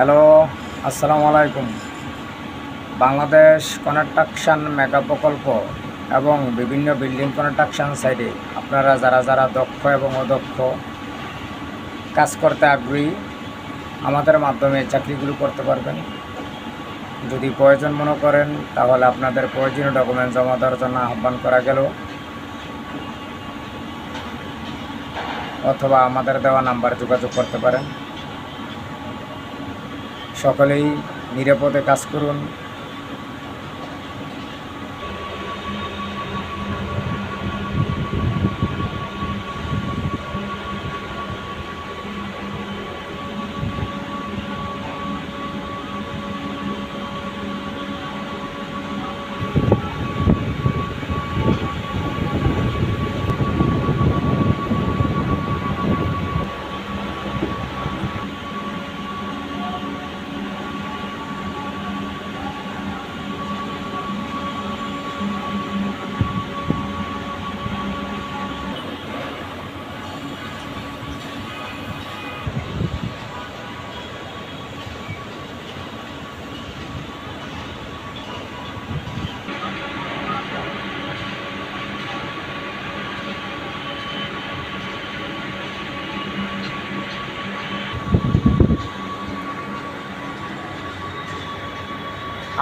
Hello, আসসালামু আলাইকুম। Bangladesh construction mega প্রকল্প এবং বিভিন্ন বিল্ডিং কনস্ট্রাকশন সাইটে আপনারা যারা দক্ষ এবং অদক্ষ কাজ করতে আগ্রহী, আমাদের মাধ্যমে চাকরিগুলো করতে পারবেন। যদি প্রয়োজন মনে করেন তাহলে আপনাদের প্রয়োজনীয় ডকুমেন্ট জমা দেওয়ার জন্য আহ্বান করা গেল, অথবা আমাদের দেওয়া নাম্বারে যোগাযোগ করতে পারেন। সকলেই নিরাপদে কাজ করুন।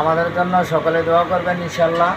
আমাদের জন্য সকলে দোয়া করবেন ইনশাল্লাহ।